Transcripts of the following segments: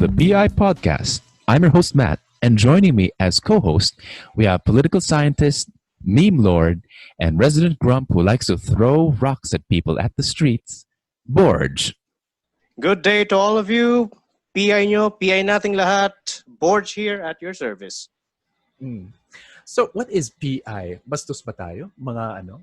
the PI podcast. I'm your host, Matt, and joining me as co host, we have political scientist, meme lord, and resident grump who likes to throw rocks at people at the streets, Borj. Good day to all of you. PI nyo, PI nating lahat. Borj here at your service. So, what is PI? Bastos ba tayo? Mga ano?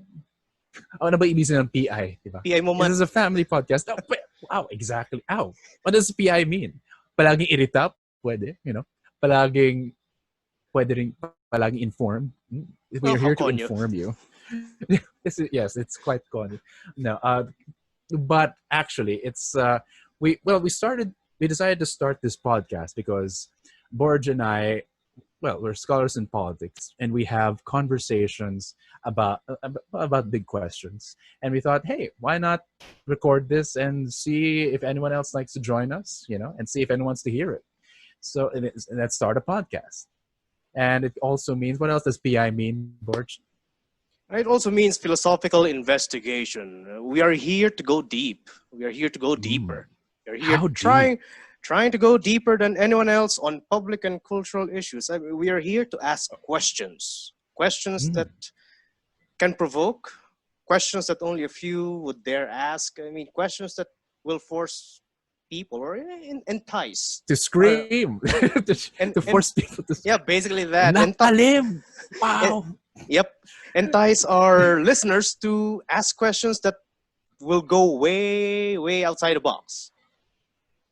Ano ba ibig sabihin ng PI? Diba? PI mo man. This is a family podcast. Oh, wow, exactly. Ow. What does PI mean? Palaging irita? Pwede, you know? Pwede rin, palaging inform. We're here to inform you. Yes, it's quite corny. No, but actually, it's, we decided to start this podcast because Borj and I, we're scholars in politics, and we have conversations about big questions. And we thought, hey, why not record this and see if anyone else likes to join us, and see if anyone wants to hear it. So and let's start a podcast. And it also means, what else does PI mean, Borj? It also means philosophical investigation. We are here to go deep. We are here to go deeper. We are here trying to go deeper than anyone else on public and cultural issues. We are here to ask questions that can provoke, questions that only a few would dare ask. I mean, questions that will force people or entice to scream, to force people to. Yeah, basically that. Nakalim. Wow. Yep, entice our listeners to ask questions that will go way, way outside the box.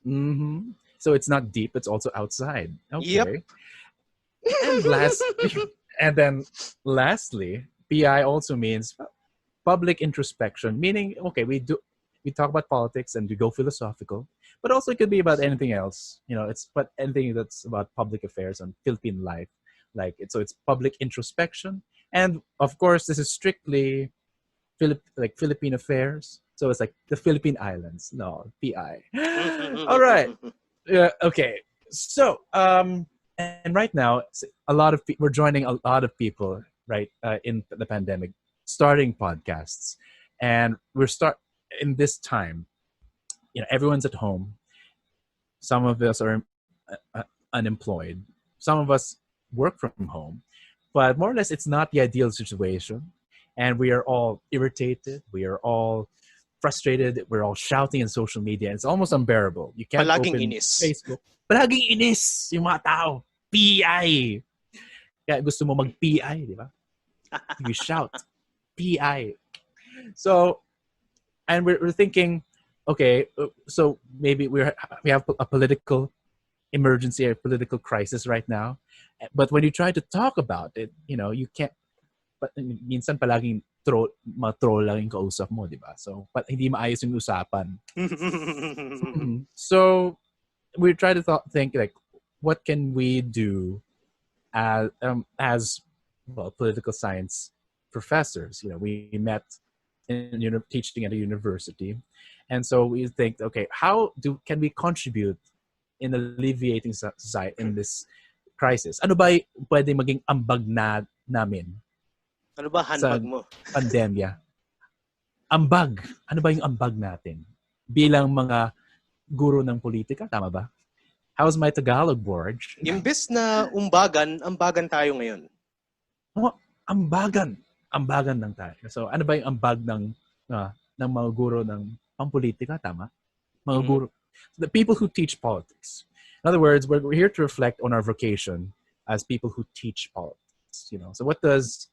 Mm-hmm. So it's not deep; it's also outside. Okay. Yep. And then lastly, PI also means public introspection, meaning we talk about politics and we go philosophical, but also it could be about anything else. But anything that's about public affairs and Philippine life, so it's public introspection, and of course this is strictly Philippine affairs. So it's like the Philippine Islands. No, PI. All right. Yeah. Okay. So, and right now, we're joining a lot of people, right, in the pandemic, starting podcasts, and in this time. Everyone's at home. Some of us are unemployed. Some of us work from home, but more or less, it's not the ideal situation, and we are all irritated. We are all frustrated. We're all shouting in social media. It's almost unbearable. You can't Palaging open inis. Facebook. Palaging inis yung mga tao. PI. Kaya gusto mo mag-PI, di ba? You shout. PI. So, and we're thinking, okay, so maybe we have a political emergency, a political crisis right now. But when you try to talk about it, you can't. But minsan palaging troll lang yung kausap mo, di ba? So, hindi maayos yung usapan. So, we try to think what can we do as political science professors? We met in teaching at a university, and so we think, okay, how can we contribute in alleviating society in this crisis? Ano ba pwede maging ambag namin? Ano ba handbag mo? Pandemya. Ambag. Ano ba yung ambag natin? Bilang mga guro ng politika, tama ba? How's my Tagalog, Borj? Imbes na ambagan tayo ngayon. Ambagan. Ambagan lang tayo. So, ano ba yung ambag ng mga guro ng pampolitika, tama? Mga guro. So the people who teach politics. In other words, we're here to reflect on our vocation as people who teach politics. So what does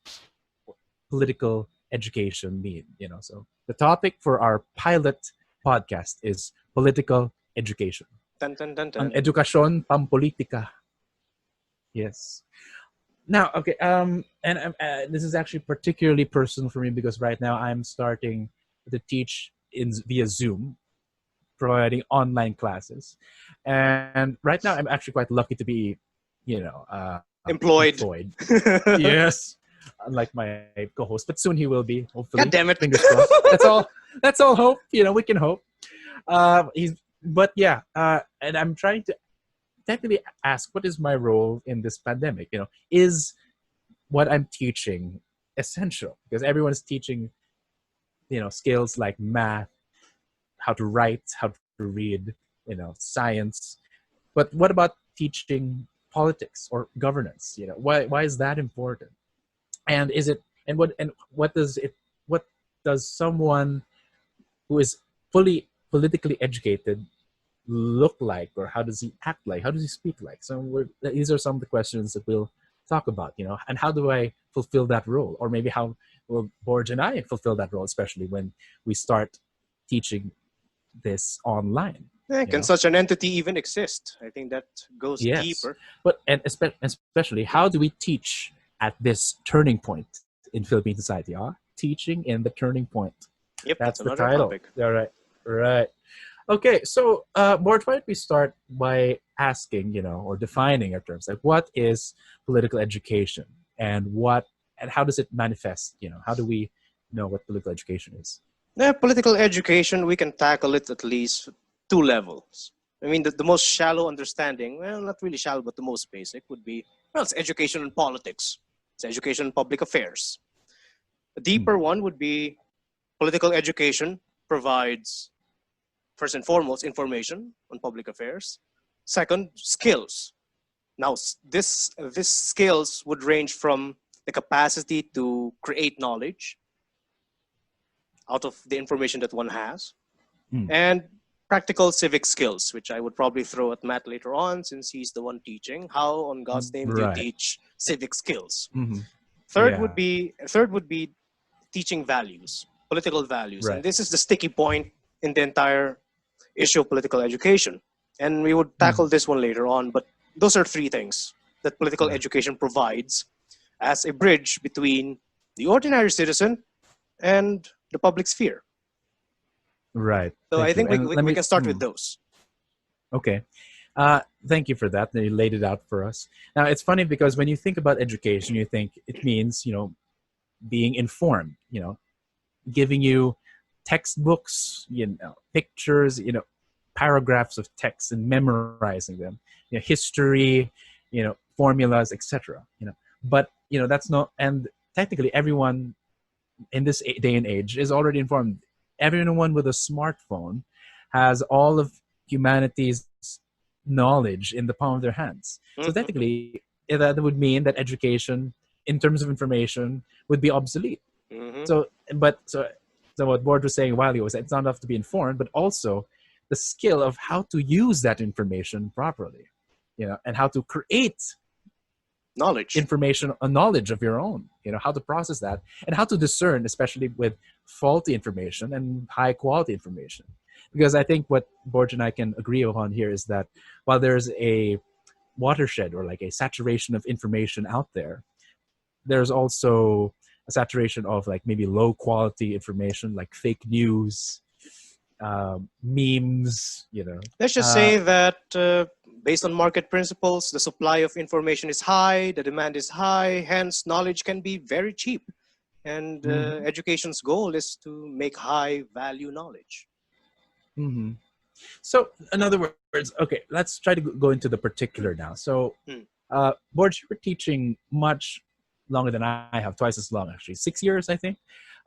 political education mean? So the topic for our pilot podcast is political education. Dun, dun, dun, dun. Ang edukasyon pampolitika. Yes. Now, okay, and this is actually particularly personal for me because right now I'm starting to teach via Zoom, providing online classes, and right now I'm actually quite lucky to be, employed. Yes. Unlike my co-host, but soon he will be, hopefully. God damn it. Fingers crossed. That's all hope. We can hope. And I'm trying to technically ask, what is my role in this pandemic? Is what I'm teaching essential? Because everyone is teaching, skills like math, how to write, how to read, science. But what about teaching politics or governance? Why is that important? And is it and what does someone who is fully politically educated look like, or how does he act like? How does he speak like? So these are some of the questions that we'll talk about, and how do I fulfill that role? Or maybe how will Borj and I fulfill that role, especially when we start teaching this online. Can such an entity even exist? I think that goes deeper. But especially, how do we teach at this turning point in Philippine society? Teaching in the turning point. Yep, that's the another title. Topic. All right. Okay, so Borj, why don't we start by asking, or defining our terms, like what is political education, and how does it manifest? How do we know what political education is? Political education, we can tackle it at least 2 levels. I mean, the most shallow understanding, well, not really shallow, but the most basic would be, it's education in politics. It's education in public affairs. A deeper one would be political education provides, first and foremost, information on public affairs. Second, skills. Now, this skills would range from the capacity to create knowledge out of the information that one has, and practical civic skills, which I would probably throw at Matt later on, since he's the one teaching. How on God's name do you teach civic skills? Third would be teaching values, political values, and this is the sticky point in the entire issue of political education. And we would tackle this one later on, but those are 3 things that political education provides as a bridge between the ordinary citizen and the public sphere. Right. So I think we can start with those. Okay. Thank you for that. You laid it out for us. Now, it's funny because when you think about education, you think it means, being informed, giving you textbooks, pictures, paragraphs of text and memorizing them, history, formulas, etc. But, that's not, and technically everyone in this day and age is already informed. Everyone with a smartphone has all of humanity's knowledge in the palm of their hands. So technically, that would mean that education, in terms of information, would be obsolete. So what Borj was saying a while ago was that it's not enough to be informed, but also the skill of how to use that information properly, and how to create knowledge of your own, how to process that and how to discern, especially with faulty information and high quality information. Because I think what Borj and I can agree upon here is that while there's a watershed or like a saturation of information out there, there's also a saturation of like maybe low quality information, like fake news, memes, Let's just say that based on market principles, the supply of information is high, the demand is high, hence knowledge can be very cheap. And education's goal is to make high value knowledge. So in other words, okay, let's try to go into the particular now. So Borj, you were teaching much longer than I have, twice as long actually, 6 years I think.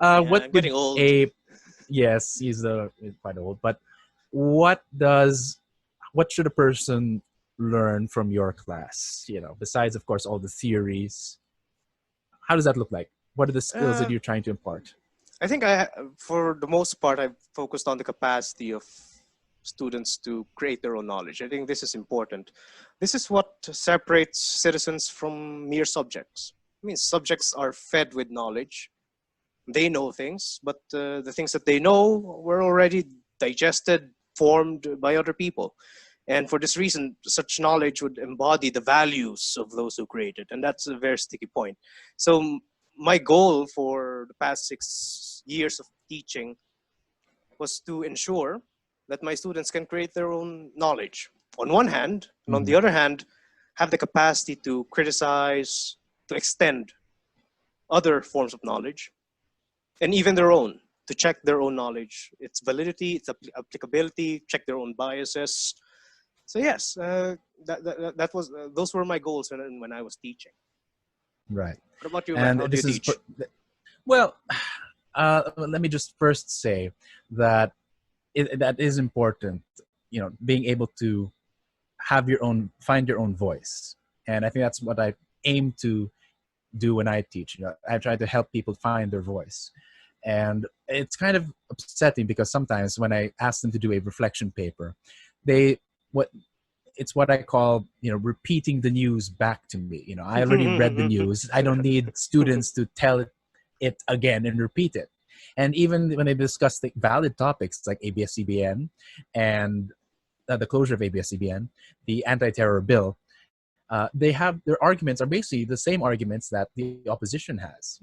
I'm getting old. Yes, he's quite old, but what should a person learn from your class, besides of course all the theories? How does that look like? What are the skills that you're trying to impart? I think for the most part, I've focused on the capacity of students to create their own knowledge. I think this is important. This is what separates citizens from mere subjects. I mean, subjects are fed with knowledge. They know things, but the things that they know were already digested, formed by other people. And for this reason, such knowledge would embody the values of those who created. And that's a very sticky point. So my goal for the past 6 years of teaching was to ensure that my students can create their own knowledge on one hand, and on the other hand, have the capacity to criticize, to extend other forms of knowledge, and even their own, to check their own knowledge, its validity, its applicability, check their own biases. So yes, those were my goals when I was teaching. Right. What about you, man? How do you teach? Well, let me just first say that that is important. Being able to find your own voice. And I think that's what I aim to do when I teach. I try to help people find their voice. And it's kind of upsetting because sometimes when I ask them to do a reflection paper, they what it's what I call, repeating the news back to me. I already read the news. I don't need students to tell it again and repeat it. And even when they discuss the valid topics like ABS-CBN and the closure of ABS-CBN, the anti-terror bill, their arguments are basically the same arguments that the opposition has.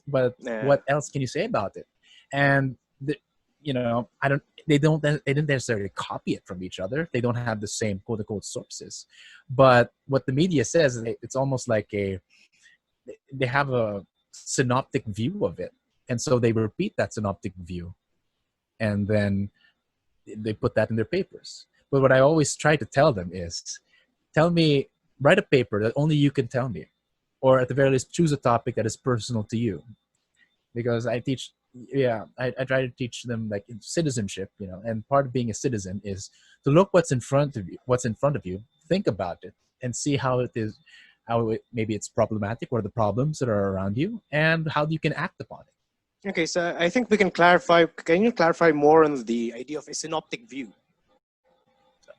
But what else can you say about it? And they didn't necessarily copy it from each other. They don't have the same quote unquote sources. But what the media says, it's almost like they have a synoptic view of it. And so they repeat that synoptic view. And then they put that in their papers. But what I always try to tell them is, write a paper that only you can tell me. Or at the very least, choose a topic that is personal to you. Because I teach, I try to teach them like citizenship, and part of being a citizen is to look what's in front of you, think about it, and see how maybe it's problematic, or the problems that are around you, and how you can act upon it. Okay, so I think we can clarify. Can you clarify more on the idea of a synoptic view?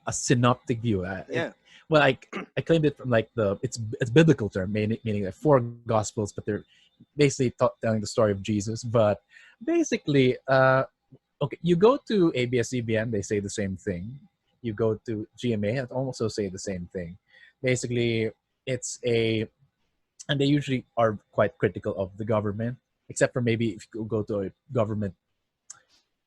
A synoptic view. I claimed it from like it's biblical term, meaning like 4 gospels, but they're basically telling the story of Jesus. But basically, you go to ABS-CBN, they say the same thing. You go to GMA, they also say the same thing. Basically, and they usually are quite critical of the government, except for maybe if you go to a government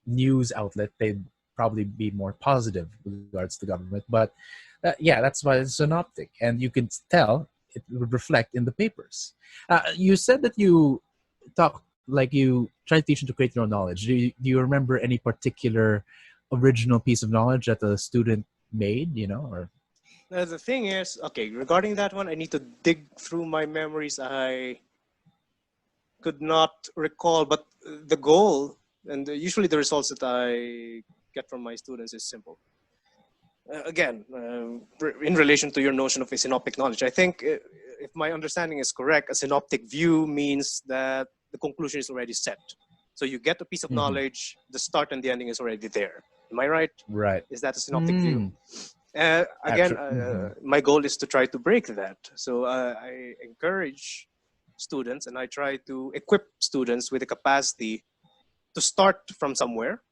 news outlet, they'd probably be more positive with regards to the government. But that's why it's synoptic, and you can tell it would reflect in the papers. You said that you try to teach them to create their own knowledge. Do you remember any particular original piece of knowledge that the student made? Or the thing is, okay, regarding that one, I need to dig through my memories. I could not recall, but the goal and usually the results that I get from my students is simple. Again, in relation to your notion of a synoptic knowledge, I think if my understanding is correct, a synoptic view means that the conclusion is already set. So you get a piece of knowledge, the start and the ending is already there. Am I right? Right. Is that a synoptic view? Again, my goal is to try to break that. So I encourage students and I try to equip students with the capacity to start from somewhere,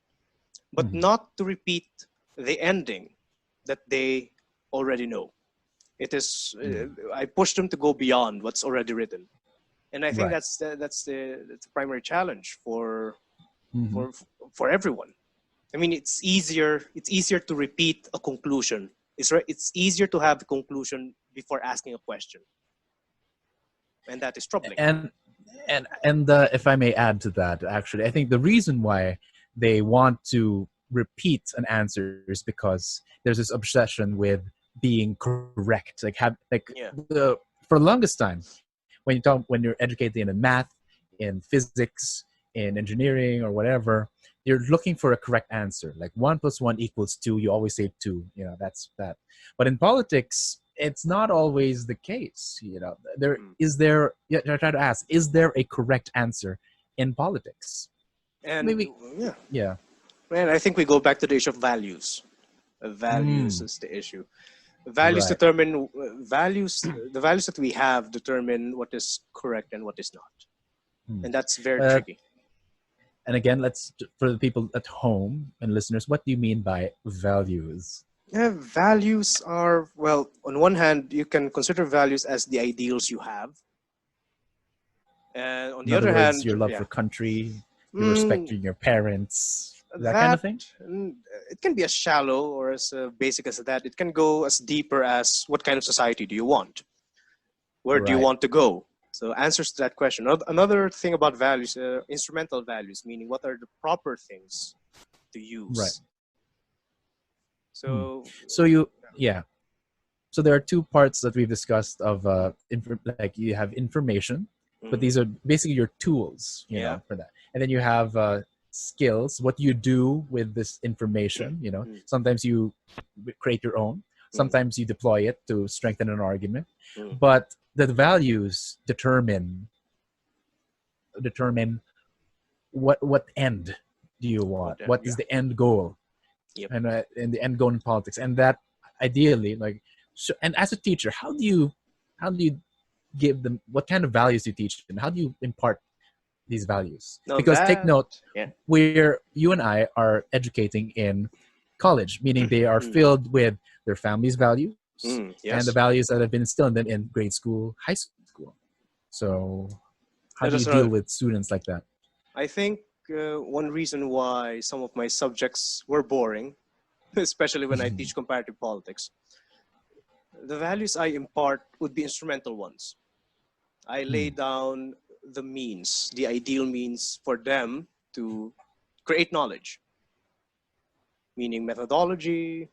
but not to repeat the ending that they already know. It is I push them to go beyond what's already written, and I think that's the primary challenge for everyone. I mean, it's easier to repeat a conclusion. It's easier to have a conclusion before asking a question, and that is troubling. And if I may add to that, actually, I think the reason why they want to repeat an answer is because there's this obsession with being correct. For the longest time, when you're educated in math, in physics, in engineering, or whatever, you're looking for a correct answer. Like 1 + 1 = 2. You always say 2. That's that. But in politics, it's not always the case. I try to ask: is there a correct answer in politics? And maybe, yeah. And I think we go back to the issue of values. Values is the issue. Values determine values. The values that we have determine what is correct and what is not, and that's very tricky. And again, for the people at home and listeners, what do you mean by values? Values are, well, on one hand, you can consider values as the ideals you have, and on the other hand, your love for country, your respect for your parents. That kind of thing? It can be as shallow or as basic as that. It can go as deeper as what kind of society do you want? Where do you want to go? So answers to that question. Another thing about values, instrumental values, meaning what are the proper things to use. Right. So So there are 2 parts that we've discussed of like you have information, but these are basically your tools, for that. And then you have skills, what you do with this information. Sometimes you create your own, Sometimes you deploy it to strengthen an argument, Mm. but the values determine what end do you want? What is Yeah. the end goal? Yep. And the end goal in politics, and that ideally, like, so, and as a teacher, how do you give them, what kind of values do you teach them? How do you impart these values? Now Because take that, note, yeah. you and I are educating in college, meaning they are Mm. filled with their family's values and the Yes. values that have been instilled in them in grade school, high school. So how That do you is deal with students like that? I think one reason why some of my subjects were boring, especially when I teach comparative politics, the values I impart would be instrumental ones. I lay down the means, the ideal means for them to create knowledge, meaning methodology,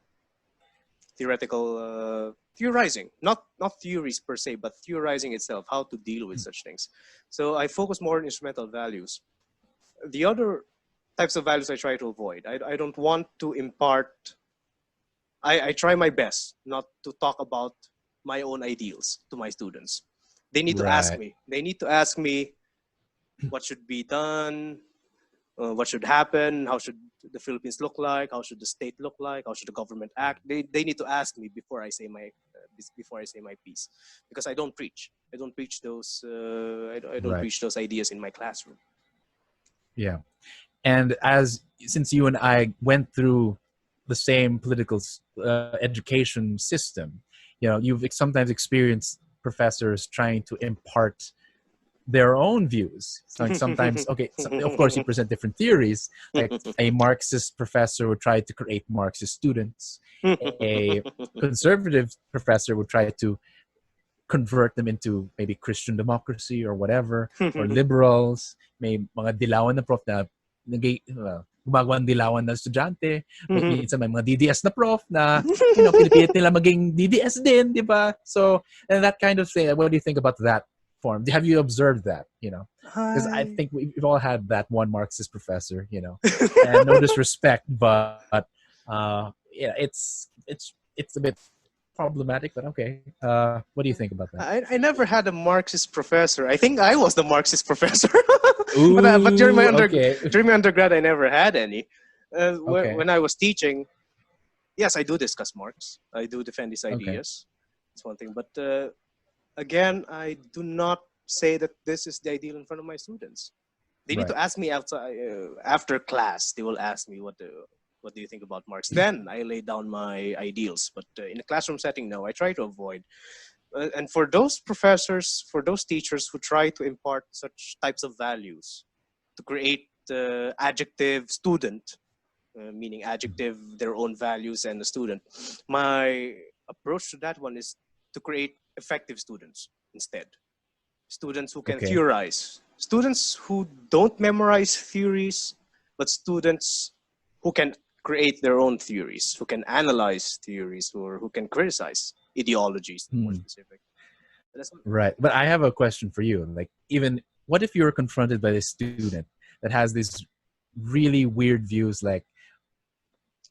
theorizing, not theories per se, but theorizing itself, how to deal with such things. So I focus more on instrumental values. The other types of values I try to avoid. I don't want to impart. I try my best not to talk about my own ideals to my students. They need to ask Right. me. They need to ask me what should be done, what should happen, how should the Philippines look like, how should the state look like, how should the government act. They need to ask me before I say my piece, because I don't preach. I don't preach those. I don't Right. preach those ideas in my classroom. Yeah. And since you and I went through the same political education system, you've sometimes experienced professors trying to impart their own views. So sometimes, okay, so of course you present different theories. Like a Marxist professor would try to create Marxist students. A conservative professor would try to convert them into maybe Christian democracy or whatever, or liberals. May mga dilawan na prof na gumagawa ng dilawan na estudyante. Minsan may mga DDS na prof na, pinipilit nila maging DDS din, di ba? So, and that kind of thing, what do you think about that form? Have you observed that, Because I think we've all had that one Marxist professor, and no disrespect, but yeah, it's a bit problematic, but okay. What do you think about that? I never had a Marxist professor. I think I was the Marxist professor. Ooh, but during my okay. undergrad, I never had any. Okay. When I was teaching, yes, I do discuss Marx. I do defend his Okay. ideas. It's one thing. But again, I do not say that this is the ideal in front of my students. They need to ask me outside after class. They will ask me what do you think about Marx. Then I lay down my ideals. But in a classroom setting, no, I try to avoid. And for those professors, for those teachers who try to impart such types of values, to create adjective student, meaning adjective their own values and the student, my approach to that one is to create effective students instead. Students who can theorize, students who don't memorize theories, but students who can create their own theories, who can analyze theories, or who can criticize ideologies, more specific. Right. But I have a question for you. Like, even what if you were confronted by a student that has these really weird views, like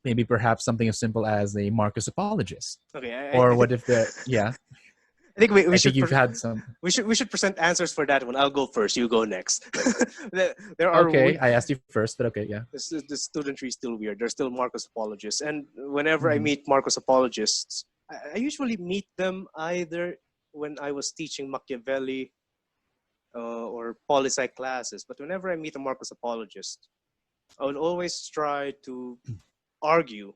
maybe perhaps something as simple as a Marcus apologist? Okay. Or what if yeah? I think I think you've had some. We should present answers for that one. I'll go first. You go next. There are okay. I asked you first, but okay, yeah. The student tree is still weird. There's still Marcos apologists, and whenever I meet Marcos apologists, I usually meet them either when I was teaching Machiavelli or poli-sci classes. But whenever I meet a Marcos apologist, I will always try to argue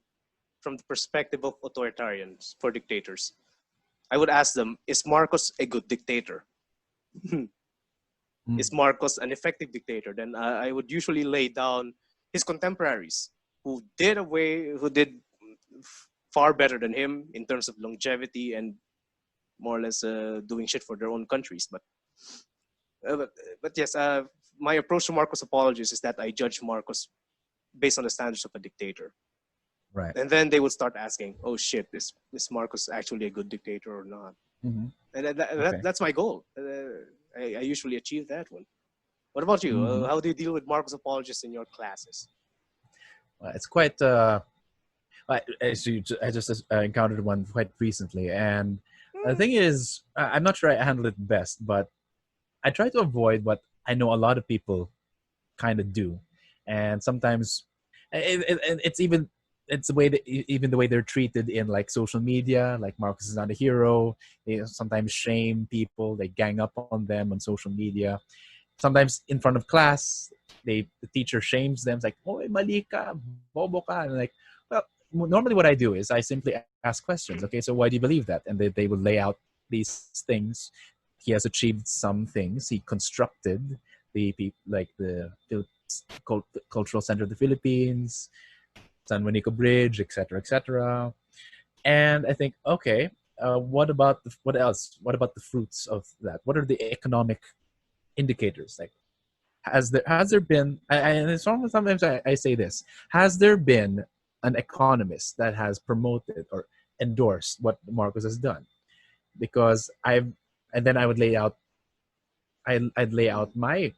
from the perspective of authoritarians for dictators. I would ask them, is Marcos a good dictator? Is Marcos an effective dictator? Then I would usually lay down his contemporaries who did far better than him in terms of longevity and more or less doing shit for their own countries. But yes, my approach to Marcos apologists is that I judge Marcos based on the standards of a dictator. Right. And then they would start asking, oh shit, is Marcos actually a good dictator or not? And that's my goal. I usually achieve that one. What about you? How do you deal with Marcos apologists in your classes? It's quite I just encountered one quite recently, and the thing is, I'm not sure I handle it best, but I try to avoid what I know a lot of people kind of do, and sometimes it's even it's the way that even the way they're treated in like social media. Like Marcus is not a hero. They sometimes shame people. They gang up on them on social media. Sometimes in front of class, the teacher shames them. It's like, "Oh, mali ka, bobo ka," and like, well, normally what I do is I simply ask questions. Okay, so why do you believe that? And they would lay out these things. He has achieved some things. He constructed like the cultural center of the Philippines, San Juanico Bridge, etc., etc. And I think, okay, what else? What about the fruits of that? What are the economic indicators? Like, has there been? And sometimes I say this: has there been an economist that has promoted or endorsed what Marcos has done? Because and then I would lay out, I'd lay out my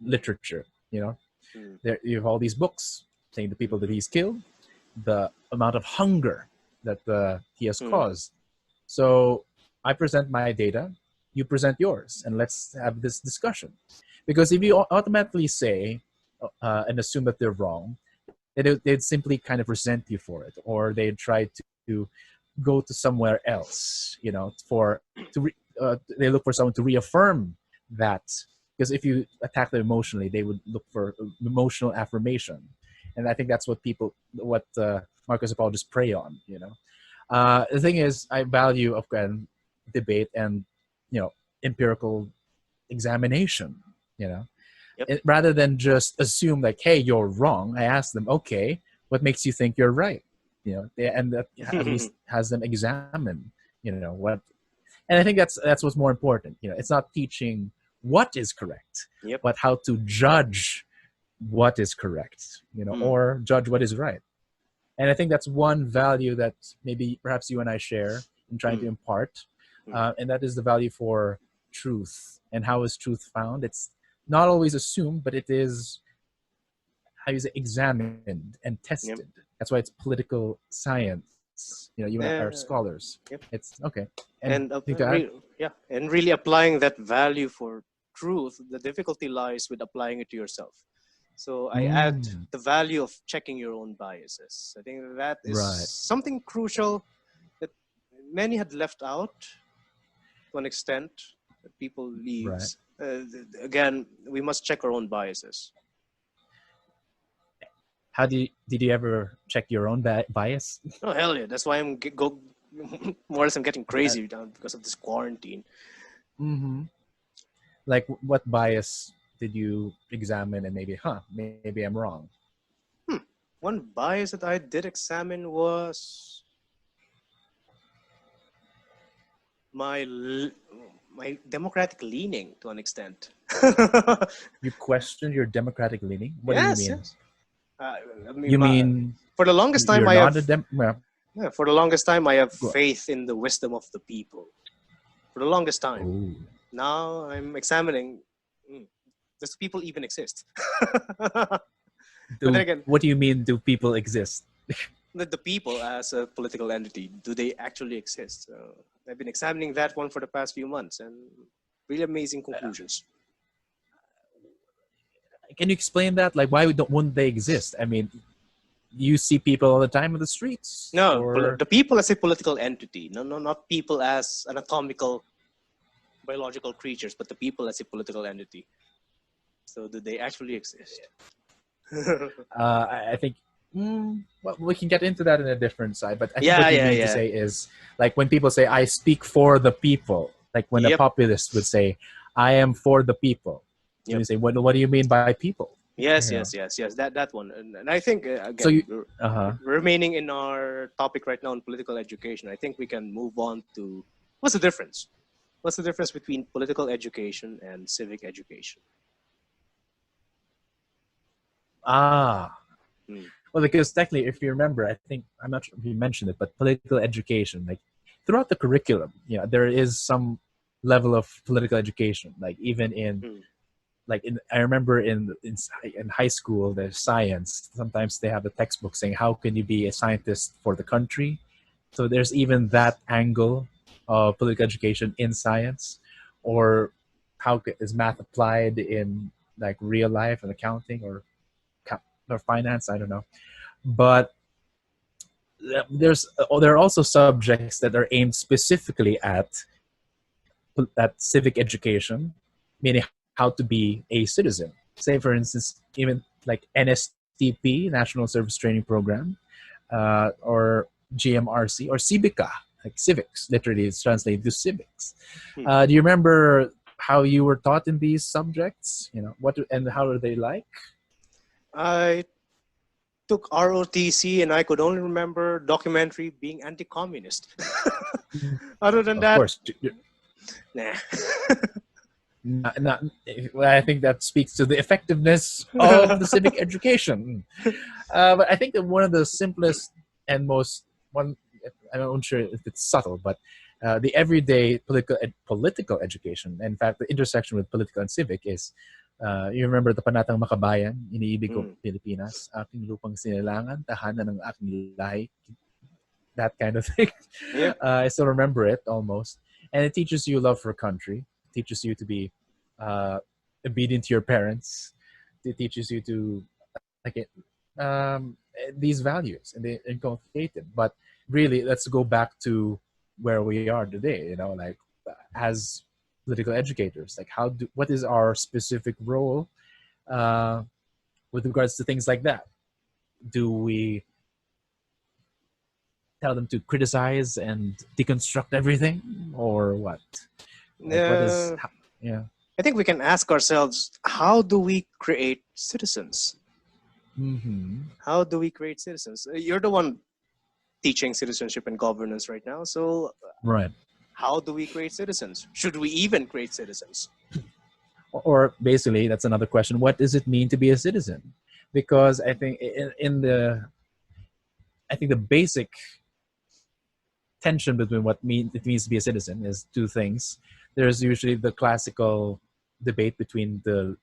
literature. You know, there you have all these books saying the people that he's killed, the amount of hunger that he has caused. So I present my data, you present yours, and let's have this discussion. Because if you automatically say and assume that they're wrong, they'd simply kind of resent you for it, or they'd try to go to somewhere else, you know, they look for someone to reaffirm that. Because if you attack them emotionally, they would look for emotional affirmation, and I think that's what Marcus apologists prey on. You know, the thing is, I value of debate and empirical examination. You know, rather than just assume like, hey, you're wrong. I ask them, okay, what makes you think you're right? You know, and that at least has them examine. You know what, and I think that's what's more important. You know, it's not teaching what is correct, but how to judge what is correct, or judge what is right. And I think that's one value that maybe perhaps you and I share in trying to impart, and that is the value for truth. And how is truth found? It's not always assumed, but it is, how you say, examined and tested. That's why it's political science. You and I are scholars. It's okay. And really applying that value for truth, the difficulty lies with applying it to yourself. So I add the value of checking your own biases. I think that is something crucial that many had left out to an extent that people leaves. Again, we must check our own biases. Did you ever check your own bias? Oh, hell yeah. That's why I'm more or less I'm getting crazy because of this quarantine. Like, what bias did you examine and maybe I'm wrong? One bias that I did examine was my democratic leaning to an extent. You questioned your democratic leaning? What do you mean? Yes. You mean for the longest time for the longest time I have faith in the wisdom of the people. For the longest time. Ooh. Now I'm examining, does people even exist? But then again, what do you mean, do people exist? The people as a political entity, do they actually exist? I've been examining that one for the past few months, and really amazing conclusions. Can you explain that? Like, why wouldn't they exist? I mean, you see people all the time in the streets? No, the people as a political entity. No, not people as anatomical, biological creatures, but the people as a political entity. So do they actually exist? I think well, we can get into that in a different side, but I think what you mean to say is, like, when people say, I speak for the people, like when a populist would say, I am for the people. You say, what do you mean by people? Yes, that one. And I think, again, remaining in our topic right now on political education, I think we can move on to, what's the difference? What's the difference between political education and civic education? Well, because technically, if you remember, I think, I'm not sure if you mentioned it, but political education, like throughout the curriculum, there is some level of political education, like even in I remember in high school, there's science. Sometimes they have a textbook saying, how can you be a scientist for the country? So there's even that angle of political education in science, or is math applied in like real life and accounting or finance? I don't know. But there are also subjects that are aimed specifically at civic education, meaning how to be a citizen. Say, for instance, even like NSTP, National Service Training Program, or GMRC, or Civica, like civics. Literally, it's translated to civics. Do you remember how you were taught in these subjects? And how are they like? I took ROTC and I could only remember documentary being anti-communist. Other than that, of course, nah. Well, I think that speaks to the effectiveness of the civic education. But I think that one of the simplest and I'm not sure if it's subtle, but the everyday political education, in fact, the intersection with political and civic is, you remember the panatang makabayan, iniibig ko Pilipinas, aking lupang sinilangan, tahanan ng aking lahi, that kind of thing. Yep. I still remember it almost. And it teaches you love for country, teaches you to be obedient to your parents. It teaches you to these values, and they inculcate them. But really, let's go back to where we are today. As political educators, what is our specific role with regards to things like that? Do we tell them to criticize and deconstruct everything, or what? I think we can ask ourselves, how do we create citizens? Mm-hmm. How do we create citizens? You're the one teaching citizenship and governance right now. So right. How do we create citizens? Should we even create citizens? Or basically, that's another question. What does it mean to be a citizen? Because I think the basic tension between what it means to be a citizen is two things. There's usually the classical debate between the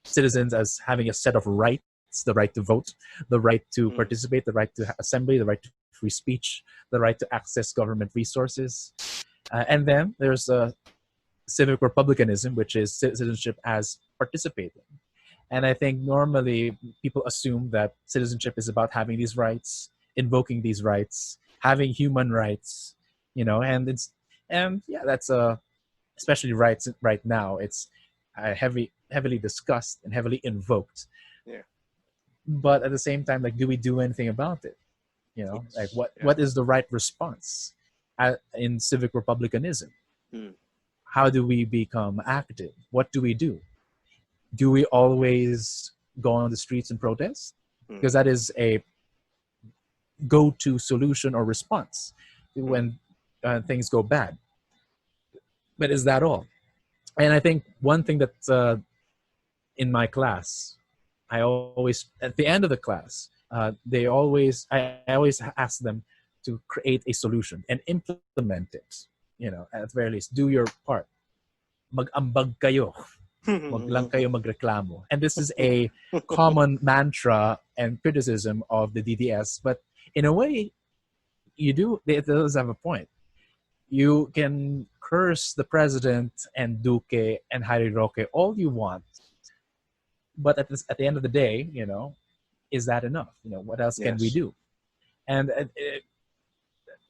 citizens as having a set of rights, the right to vote, the right to participate, the right to assembly, the right to free speech, the right to access government resources. And then there's civic republicanism, which is citizenship as participating. And I think normally people assume that citizenship is about having these rights, invoking these rights, having human rights, that's especially right now, it's heavily discussed and heavily invoked. Yeah. But at the same time, do we do anything about it? What is the right response in civic republicanism? How do we become active? What do we do? Do we always go on the streets and protest? Because that is a go-to solution or response when things go bad. But is that all? And I think one thing that in my class, I always, at the end of the class, I always ask them to create a solution and implement it. At the very least, do your part. Mag-ambag kayo. Wag lang kayo magreklamo. And this is a common mantra and criticism of the DDS, but in a way, it does have a point. You can curse the president and Duque and Harry Roque all you want, but at the end of the day, is that enough? What else can we do? And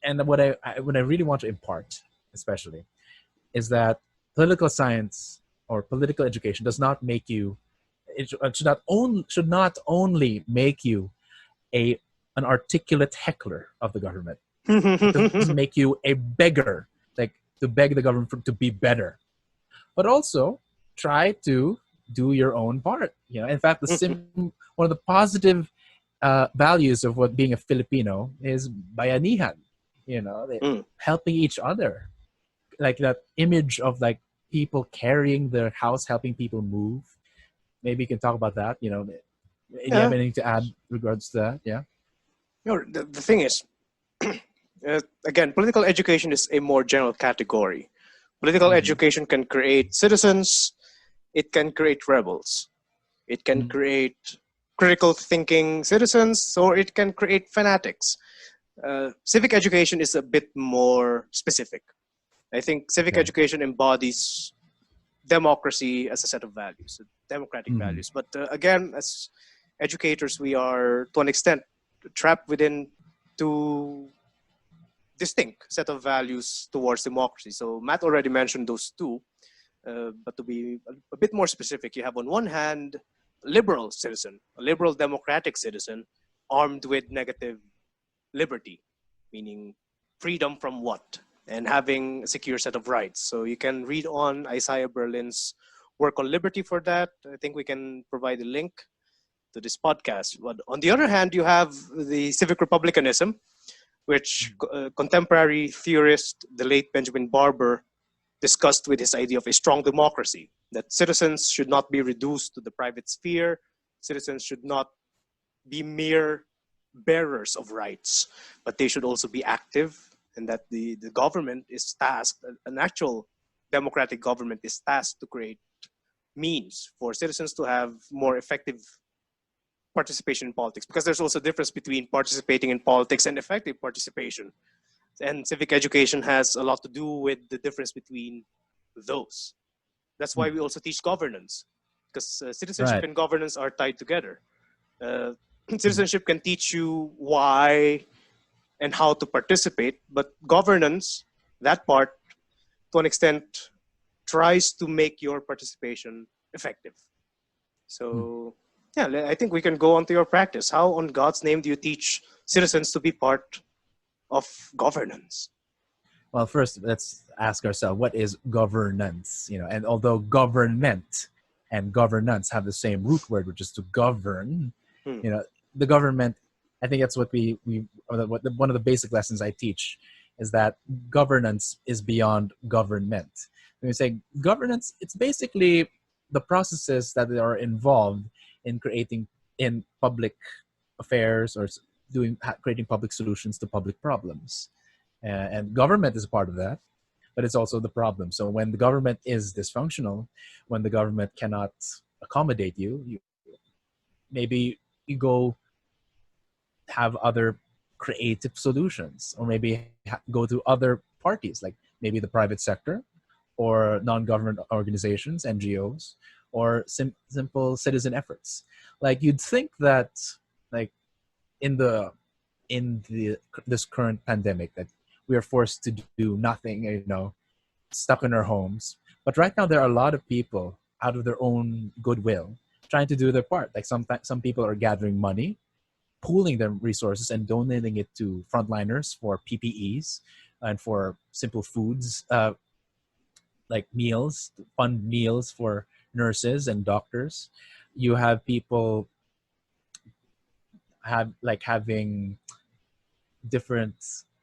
what I really want to impart, especially, is that political science or political education does not make you. It should not only make you an articulate heckler of the government. It doesn't make you a beggar, to beg the government to be better, but also try to do your own part. In fact, one of the positive values of what being a Filipino is bayanihan. Helping each other, that image of people carrying their house, helping people move. Maybe you can talk about that. You have anything to add regards to that? Yeah. The thing is, again, political education is a more general category. Political education can create citizens, it can create rebels. It can create critical thinking citizens, or it can create fanatics. Civic education is a bit more specific. I think civic Okay. education embodies democracy as a set of values, democratic values. But again, as educators, we are to an extent trapped within two distinct set of values towards democracy. So Matt already mentioned those two, but to be a bit more specific, you have on one hand liberal citizen, a liberal democratic citizen, armed with negative liberty, meaning freedom from what? And having a secure set of rights. So you can read on Isaiah Berlin's work on liberty for that. I think we can provide a link to this podcast. But on the other hand, you have the civic republicanism, which contemporary theorist, the late Benjamin Barber, discussed with his idea of a strong democracy, that citizens should not be reduced to the private sphere, citizens should not be mere bearers of rights, but they should also be active, and that the government is tasked, an actual democratic government is tasked to create means for citizens to have more effective participation in politics, because there's also a difference between participating in politics and effective participation. And civic education has a lot to do with the difference between those. That's why we also teach governance, because citizenship Right. and governance are tied together. Citizenship can teach you why and how to participate, but governance, that part, to an extent, tries to make your participation effective. So, yeah, I think we can go on to your practice. How, on God's name, do you teach citizens to be part of governance? Well, first, let's ask ourselves, what is governance? And although government and governance have the same root word, which is to govern, Hmm. The government, I think that's what one of the basic lessons I teach is that governance is beyond government. When we say governance, it's basically the processes that are involved in creating in public affairs or creating public solutions to public problems. And government is a part of that, but it's also the problem. So when the government is dysfunctional, when the government cannot accommodate you maybe you go have other creative solutions, or maybe go to other parties, like maybe the private sector or non-government organizations, NGOs, or simple citizen efforts. Like you'd think that, like in this current pandemic, that we are forced to do nothing, stuck in our homes. But right now, there are a lot of people out of their own goodwill trying to do their part. Like some people are gathering money, pooling their resources and donating it to frontliners for PPEs and for simple foods, like meals, fund meals for nurses and doctors. You have people having different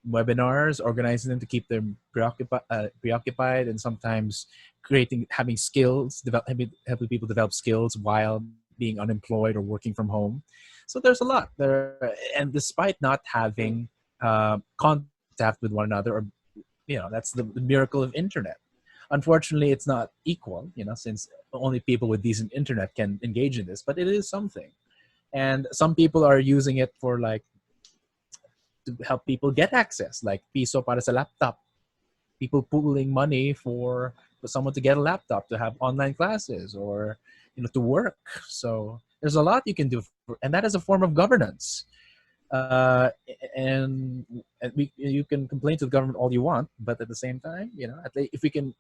webinars, organizing them to keep them preoccupied, and sometimes having skills, helping people develop skills while being unemployed or working from home. So there's a lot there, and despite not having contact with one another, or that's the miracle of internet. Unfortunately, it's not equal, since only people with decent internet can engage in this, but it is something. And some people are using it for to help people get access, like piso para sa laptop. People pooling money for someone to get a laptop to have online classes, or to work. So there's a lot you can do, and that is a form of governance. And you can complain to the government all you want, but at the same time, if we can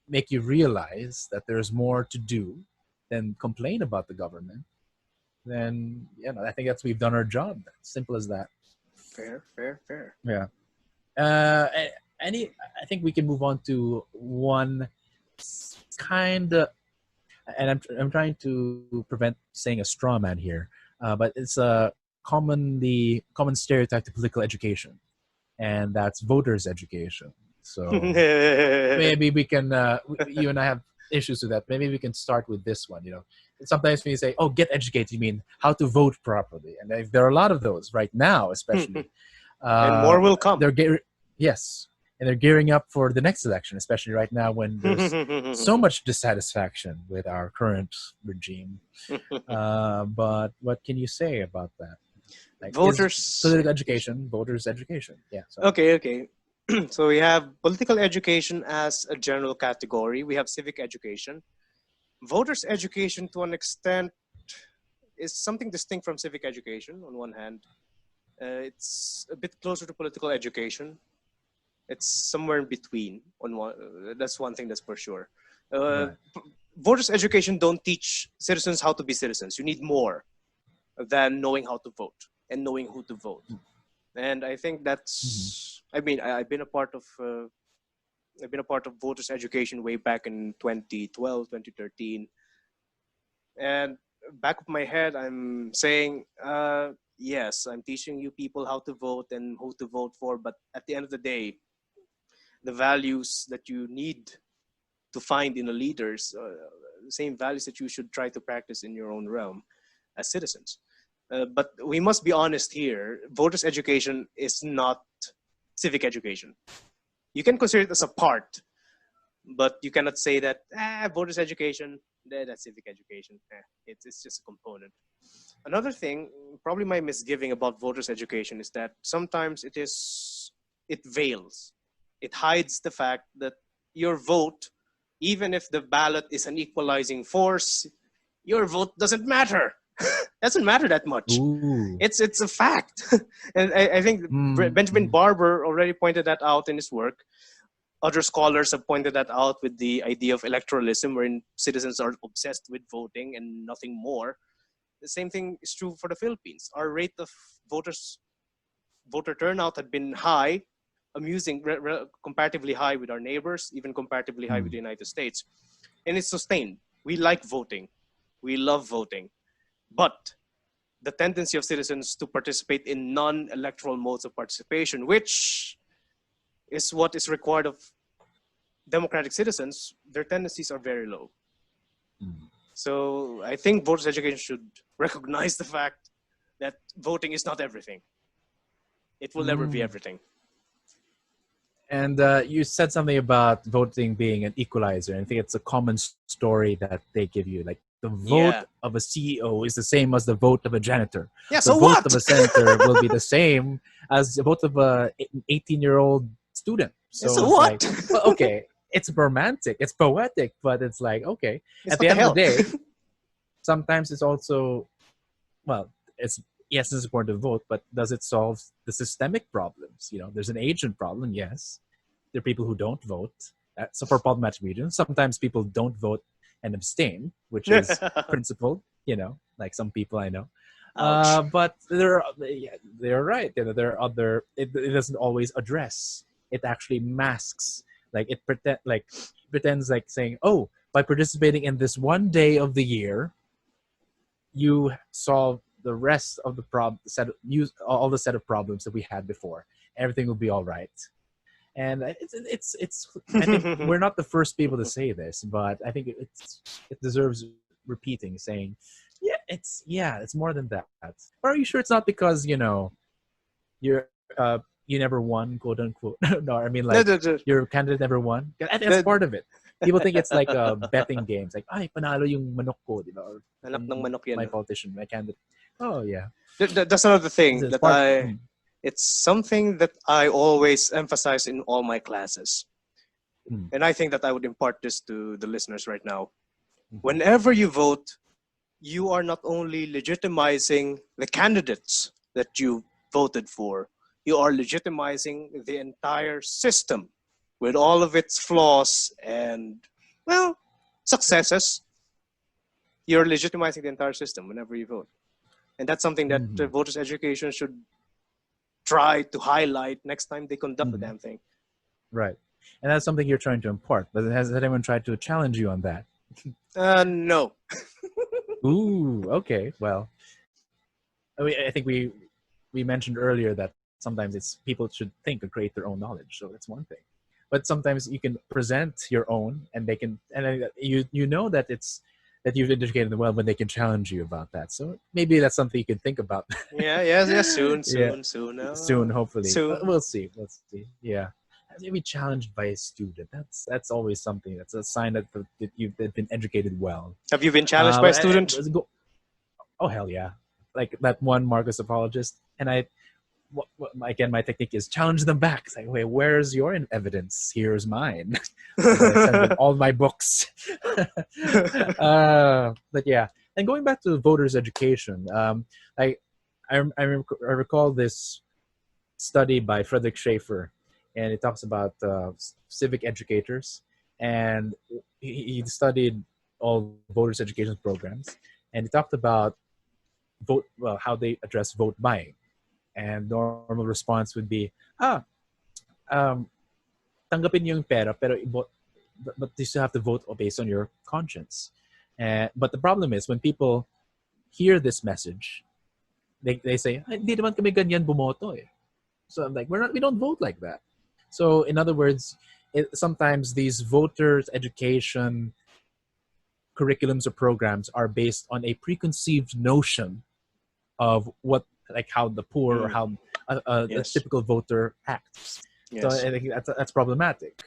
make you realize that there's more to do than complain about the government, then I think we've done our job. Simple as that. Fair. Yeah. I think we can move on to one kind of, and I'm trying to prevent saying a straw man here, but it's a common stereotype to political education, and that's voters' education. So maybe we can, you and I have issues with that. Maybe we can start with this one. Sometimes when you say, "Oh, get educated," you mean how to vote properly, and there are a lot of those right now, especially. And more will come. Yes, and they're gearing up for the next election, especially right now when there's so much dissatisfaction with our current regime. But what can you say about that? Like, Voters. Political education, voters' education. Yeah. Sorry. Okay. So we have political education as a general category. We have civic education. Voters' education, to an extent, is something distinct from civic education. On one hand, it's a bit closer to political education. It's somewhere in between. That's one thing that's for sure. Right. Voters' education don't teach citizens how to be citizens. You need more than knowing how to vote and knowing who to vote. And I think that's. I mean, I've been a part of voters' education way back in 2012, 2013. And back of my head, I'm saying, yes, I'm teaching you people how to vote and who to vote for. But at the end of the day, the values that you need to find in the leaders, the same values that you should try to practice in your own realm as citizens. But we must be honest here. Voters' education is not civic education. You can consider it as a part, but you cannot say that voters' education, that's civic education. It's just a component. Another thing, probably my misgiving about voters' education is that sometimes it veils. It hides the fact that your vote, even if the ballot is an equalizing force, your vote doesn't matter. Doesn't matter that much. Ooh. It's a fact. And I think Benjamin Barber already pointed that out in his work. Other scholars have pointed that out with the idea of electoralism, wherein citizens are obsessed with voting and nothing more. The same thing is true for the Philippines. Our rate of voter turnout had been high, comparatively high with our neighbors, even comparatively high with the United States. And it's sustained. We like voting. We love voting. But the tendency of citizens to participate in non-electoral modes of participation, which is what is required of democratic citizens, their tendencies are very low. So I think voters' education should recognize the fact that voting is not everything. It will never be everything. And you said something about voting being an equalizer. I think it's a common story that they give you. Like the vote of a CEO is the same as the vote of a janitor. Yeah, the so vote what? of a senator will be the same as the vote of an 18-year-old student. So, So it's what? like, well, okay, it's romantic, it's poetic, but it's like, okay, It's at the what end the of the day, sometimes it's also, well, yes, it's important to vote, but does it solve the systemic problems? You know, there's an agent problem, yes. There are people who don't vote. So for problematic regions, sometimes people don't vote and abstain, which is principled, you know, like some people I know. But they're right. You know, there are other. It doesn't always address. It actually masks. Like it pretends like saying, "Oh, by participating in this one day of the year, you solve the rest of the all the set of problems that we had before. Everything will be all right." And it's I think we're not the first people to say this, but I think it deserves repeating, saying, it's more than that. Or are you sure it's not because you never won, quote unquote? No, I mean like your candidate never won. I think that's part of it. People think it's like betting games, like ay panalo yung manok ko, di ba? Or Anak ng manok yan. My politician, my candidate. Oh yeah. That's another thing It's that it's something that I always emphasize in all my classes. And I think that I would impart this to the listeners right now. Whenever you vote, you are not only legitimizing the candidates that you voted for, you are legitimizing the entire system with all of its flaws and, well, successes. You're legitimizing the entire system whenever you vote. And that's something that voters' education should try to highlight next time they conduct the damn thing. Right. And that's something you're trying to impart. But has anyone tried to challenge you on that? No. Ooh, okay. Well, I think we mentioned earlier that sometimes it's people should think and create their own knowledge. So that's one thing. But sometimes you can present your own, and they can, and you know that it's that you've educated them well when they can challenge you about that. So maybe that's something you can think about. Yeah. Soon. Soon, hopefully. Soon. We'll see. Yeah. maybe challenged by a student. That's always something. That's a sign that you've been educated well. Have you been challenged by a student? Oh hell yeah! Like that one Marcus apologist, and again, my technique is challenge them back. It's like, wait, where's your evidence? Here's mine. I send them all my books. But yeah, and going back to voters' education, I recall this study by Frederic Schaffer, and it talks about civic educators, and he studied all voters' education programs, and he talked about how they address vote buying. And normal response would be, tanggapin niyo yung pera, pero but you still have to vote based on your conscience. But the problem is when people hear this message, they say, hindi naman kami ganyan bumoto eh. So I'm like, we don't vote like that. So in other words, sometimes these voters' education curriculums or programs are based on a preconceived notion of how the poor or how a typical voter acts. Yes. So I think that's problematic.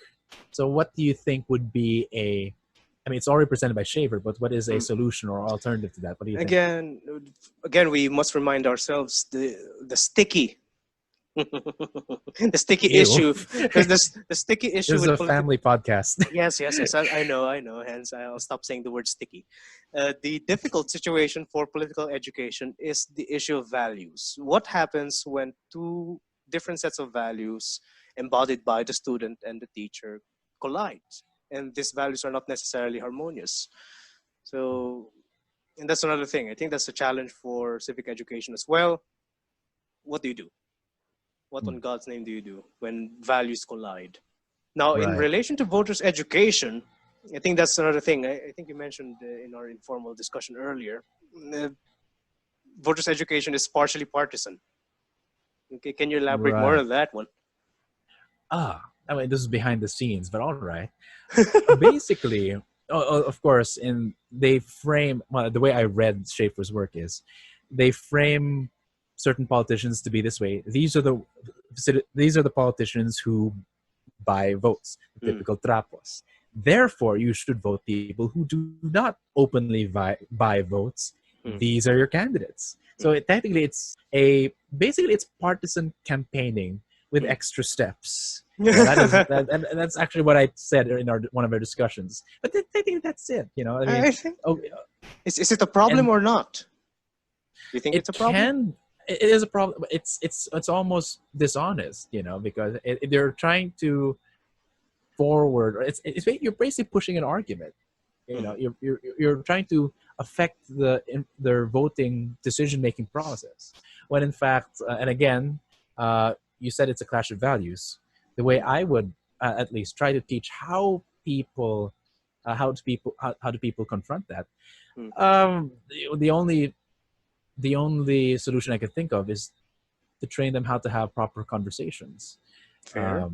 So what do you think would be it's already presented by Shaver, but what is a solution or alternative to that? What do you think? Again, we must remind ourselves the sticky the sticky issue. The sticky issue. This is a family podcast. Yes. I know. Hence, I'll stop saying the word sticky. The difficult situation for political education is the issue of values. What happens when two different sets of values embodied by the student and the teacher collide? And these values are not necessarily harmonious. So, and that's another thing. I think that's a challenge for civic education as well. What do you do? What on God's name do you do when values collide? Now, in relation to voters' education, I think that's another thing. I think you mentioned in our informal discussion earlier, voters' education is partially partisan. Okay, can you elaborate more on that one? This is behind the scenes, but all right. Basically, of course, they frame, the way I read Schaefer's work is, they frame certain politicians to be this way. These are the politicians who buy votes, typical trapos. Therefore, you should vote people who do not openly buy votes. These are your candidates. So technically, it's partisan campaigning with extra steps. That's actually what I said in one of our discussions. But I think that's it. I think. Is it a problem or not? Do you think it's a problem? It is a problem. It's almost dishonest, because they're trying to forward. You're basically pushing an argument. You're trying to affect their voting decision-making process. When in fact, and again, you said it's a clash of values. The way I would at least try to teach how do people confront that. The only solution I could think of is to train them how to have proper conversations, to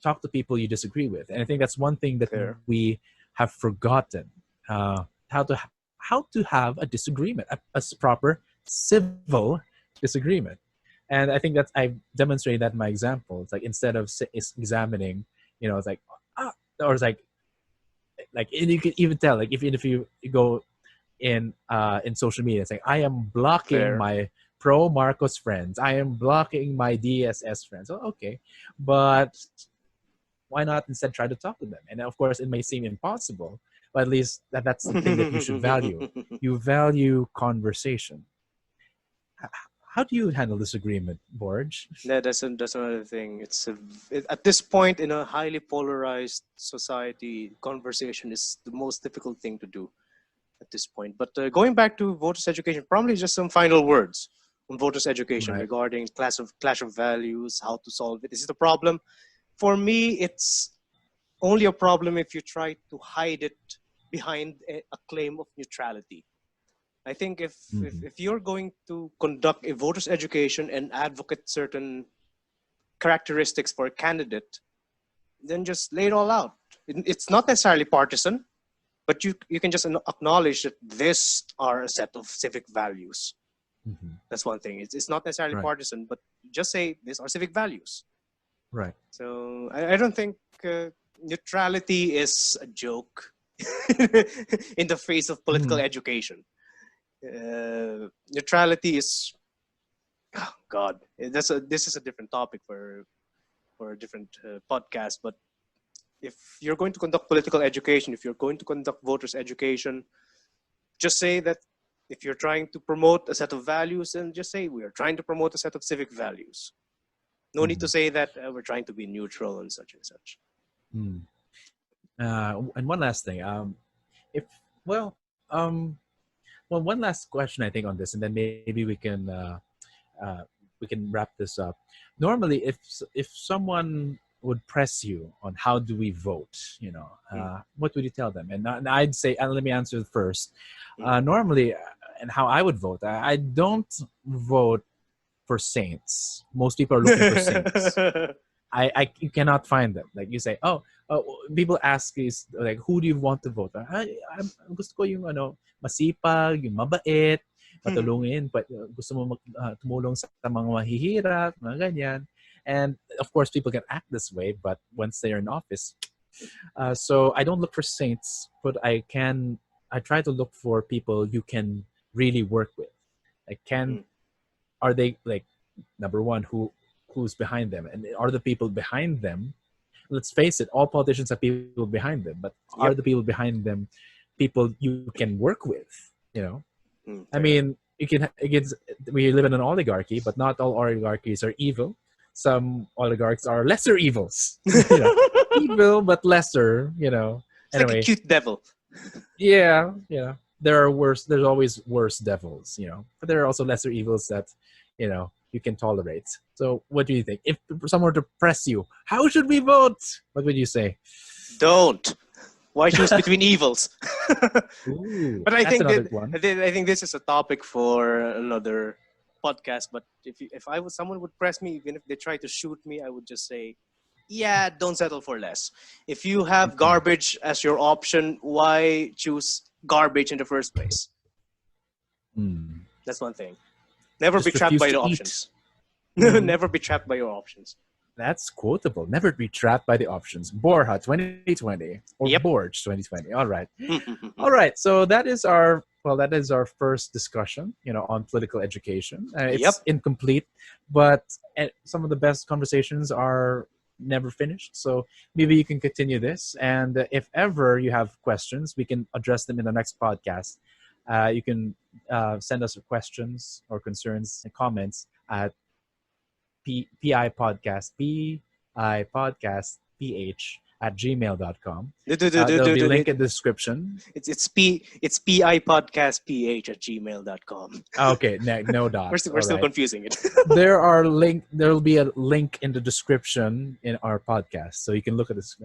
talk to people you disagree with. And I think that's one thing that we have forgotten, how to have a disagreement, a proper civil disagreement. And I think I've demonstrated that in my example. It's like, instead of examining, it's like, or it's like you can even tell, like, if you go in social media, it's like, I am blocking my pro Marcos friends, I am blocking my DSS friends. Oh, okay, but why not instead try to talk to them? And of course, it may seem impossible, but at least that's the thing that you should value. You value conversation. How do you handle disagreement, Borj? That's another thing. At this point in a highly polarized society, conversation is the most difficult thing to do at this point. But going back to voters' education, probably just some final words on voters' education regarding clash of values, how to solve it. Is it a problem? For me, it's only a problem if you try to hide it behind a claim of neutrality. I think if you're going to conduct a voters' education and advocate certain characteristics for a candidate, then just lay it all out. It's not necessarily partisan, but you can just acknowledge that these are a set of civic values. That's one thing. It's not necessarily partisan, but just say these are civic values. Right. So I don't think neutrality is a joke in the face of political education. Neutrality is, oh God, this is a different topic for a different podcast. But if you're going to conduct political education, if you're going to conduct voters education, just say that if you're trying to promote a set of values, then just say we are trying to promote a set of civic values. No need to say that we're trying to be neutral and such and such. And one last thing. If well, well, one last question I think on this, and then maybe we can wrap this up. Normally, if someone would press you on how do we vote, what would you tell them? And I'd say, let me answer first. Normally, and how I would vote, I don't vote for saints. Most people are looking for saints. You cannot find them. Like you say, people ask is like, who do you want to vote? I'm gusto ko yung masipag, yung mabait, matulungin, but gusto mo tumulong sa mga mahihirap, mga ganyan. And of course, people can act this way, but once they're in office, so I don't look for saints, but I try to look for people you can really work with. Like, are they like, number one, who's behind them, and are the people behind them? Let's face it, all politicians have people behind them, but are the people behind them people you can work with? I mean, we live in an oligarchy, but not all oligarchies are evil. Some oligarchs are lesser evils. Evil but lesser. It's anyway, like a cute devil. Yeah. There's always worse devils. But there are also lesser evils that you can tolerate. So what do you think? If someone were to press you, how should we vote? What would you say? Don't. Why choose between evils? Ooh, but I think this is a topic for another podcast. But if someone would press me, even if they try to shoot me, I would just say, yeah, don't settle for less. If you have garbage as your option, why choose garbage in the first place? That's one thing. Never be trapped by the options. Never be trapped by your options. That's quotable. Never be trapped by the options. Borja 2020 or Borj 2020. All right. All right. So that is our first discussion, on political education. It's incomplete, but some of the best conversations are never finished. So maybe you can continue this. And if ever you have questions, we can address them in the next podcast. You can send us questions or concerns and comments at PI podcast ph@gmail.com. There'll be a link in the description. It's PI podcast ph@gmail.com. Okay, no dot. We're still confusing it. There will be a link in the description in our podcast, so you can look at this.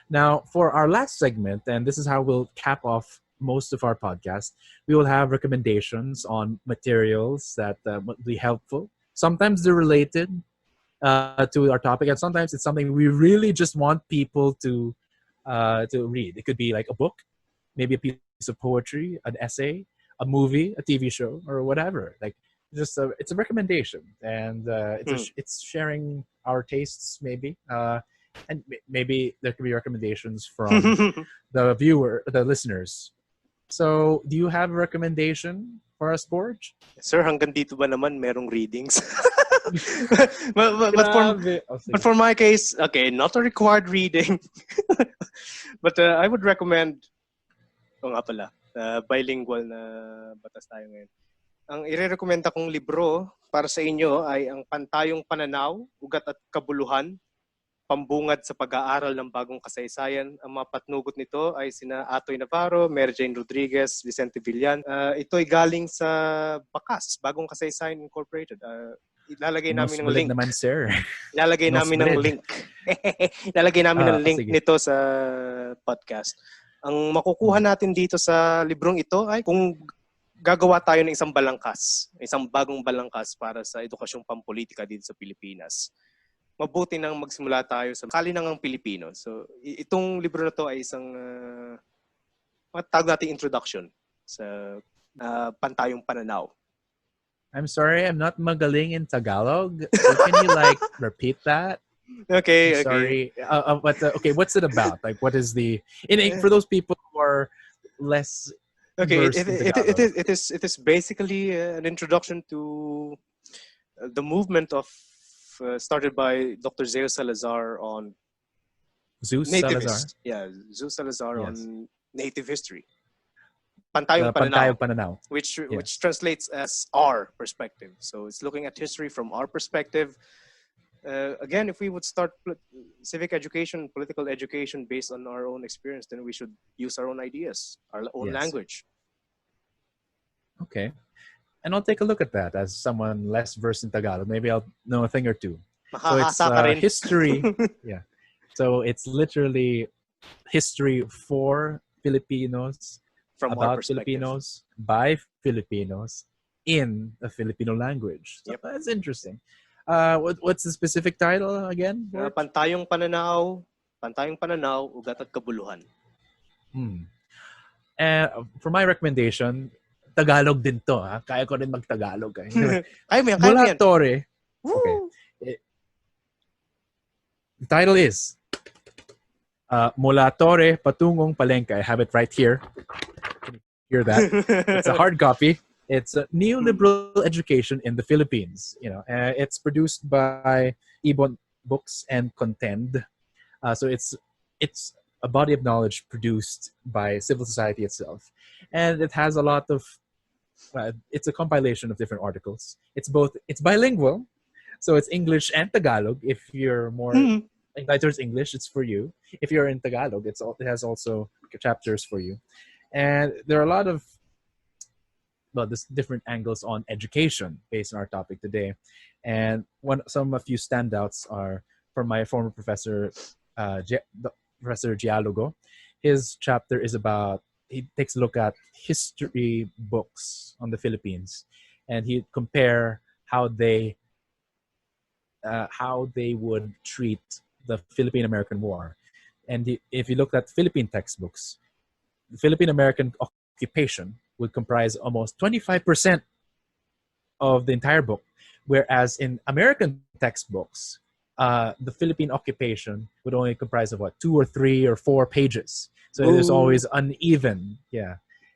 Now, for our last segment, and this is how we'll cap off most of our podcast, we will have recommendations on materials that would be helpful. Sometimes they're related to our topic, and sometimes it's something we really just want people to read. It could be like a book, maybe a piece of poetry, an essay, a movie, a TV show, or whatever. Like, it's a recommendation, and it's sharing our tastes, maybe, and maybe there could be recommendations from the listeners. So, do you have a recommendation for us, Borj? Sir, hanggang dito ba naman merong readings? but for my case, okay, not a required reading. But I would recommend, bilingual na batas tayo ngayon. Ang irerekomenda kong libro para sa inyo ay ang Pantayong Pananaw, Ugat at Kabuluhan, Pambungad sa Pag-aaral ng Bagong Kasaysayan. Ang mga patnugot nito ay sina Atoy Navarro, Mary Jane Rodriguez, Vicente Villan. Ito ay galing sa Bakas, Bagong Kasaysayan Incorporated. Ilalagay namin ng link. Naman, sir. Ilalagay namin ng link. Ilalagay namin ng link nito sa podcast. Ang makukuha natin dito sa librong ito ay kung gagawa tayo ng isang bagong balangkas para sa edukasyong pampolitika dito sa Pilipinas. Mabuti nang magsimula tayo sa kalinangang Pilipino. So, itong libro na to ay isang tawag natin introduction sa Pantayong Pananaw. I'm sorry, I'm not magaling in Tagalog. So can you repeat that? Okay, okay. Sorry, but okay, what's it about? Like, what is for those people who are less Okay, versed in Tagalog? it is basically an introduction to the movement of started by Dr. Zeo Salazar on Zeus Salazar. nativist. Yeah, Zeo Salazar Yes, on native history. the Pantayong Pantayong Pananaw, Pananaw. Yeah. which translates as our perspective. So it's looking at history from our perspective. Again, if we would start civic education, political education based on our own experience, then we should use our own ideas, our own Yes. language. Okay. And I'll take a look at that as someone less versed in Tagalog. Maybe I'll know a thing or two. So it's Makahasa ka rin. history. Yeah. So it's literally history for Filipinos, From our about perspective. Filipinos, by Filipinos, in the Filipino language. So Yep. that's interesting. What's the specific title again? Borj? Pantayong Pananaw, Ugat at Kabuluhan. And for my recommendation, Tagalog din to. Ha? Kaya ko rin mag-Tagalog. Kaya mo yan, Mula Torre. Okay. Woo! The title is Mula Torre, Patungong, Palenke. I have it right here. Can you hear that? It's a hard copy. It's a neoliberal education in the Philippines. It's produced by Ibon Books and Contend. So it's a body of knowledge produced by civil society itself, and it has a lot of. It's a compilation of different articles. It's bilingual, so it's English and Tagalog. If you're more inclined towards English, it's for you. If you're in Tagalog, it has also chapters for you, and there are a lot of different angles on education based on our topic today. And a few standouts are from my former professor, Professor Dialogo. His chapter is about, he takes a look at history books on the Philippines, and he compare how they would treat the Philippine-American War. And if you look at Philippine textbooks, the Philippine-American occupation would comprise almost 25% of the entire book, whereas in American textbooks, the Philippine occupation would only comprise of 2 or 3 or 4 pages. So there's always uneven,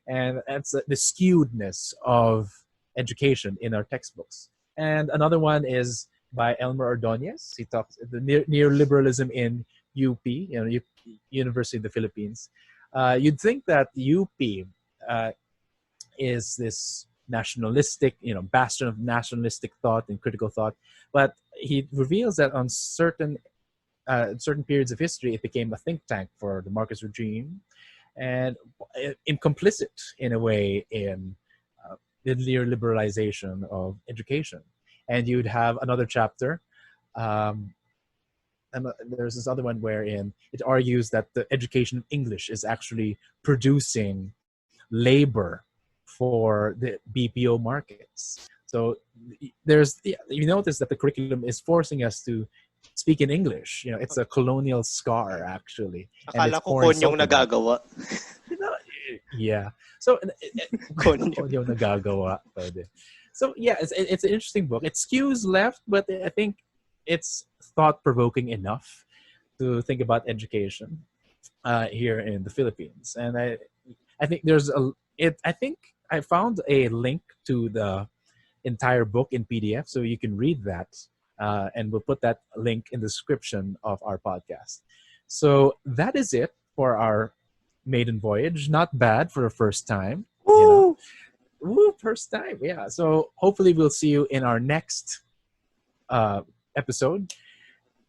and that's the skewedness of education in our textbooks. And another one is by Elmer Ordonez. He talks the neoliberalism in UP, University of the Philippines. You'd think that UP is this nationalistic, bastion of nationalistic thought and critical thought, but he reveals that on certain periods of history, it became a think tank for the Marcos regime, and complicit in a way in the neoliberalization of education. And you'd have another chapter, and there's this other one wherein it argues that the education of English is actually producing labor for the BPO markets. So you notice that the curriculum is forcing us to speak in English. It's a colonial scar, actually. Akala ko konyong nagagawa. Yeah. So konyong nagagawa. So yeah, it's an interesting book. It skews left, but I think it's thought-provoking enough to think about education here in the Philippines. And I think I found a link to the entire book in PDF, so you can read that, and we'll put that link in the description of our podcast. So that is it for our maiden voyage. Not bad for a first time. Woo! First time, yeah. So hopefully we'll see you in our next episode,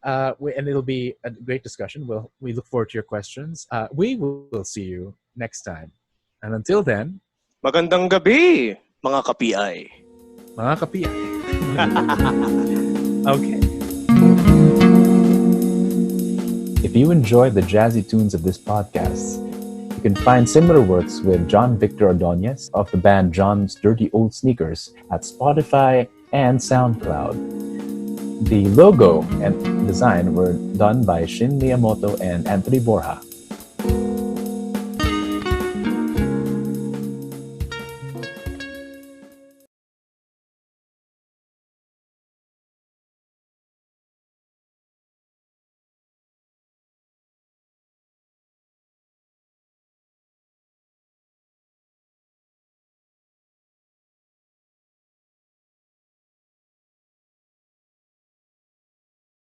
and it'll be a great discussion. We look forward to your questions. We will see you next time. And until then, magandang gabi, mga kapiay. Mga kapiay. Okay. If you enjoy the jazzy tunes of this podcast, you can find similar works with John Victor Ordonez of the band John's Dirty Old Sneakers at Spotify and SoundCloud. The logo and design were done by Shin Miyamoto and Anthony Borja.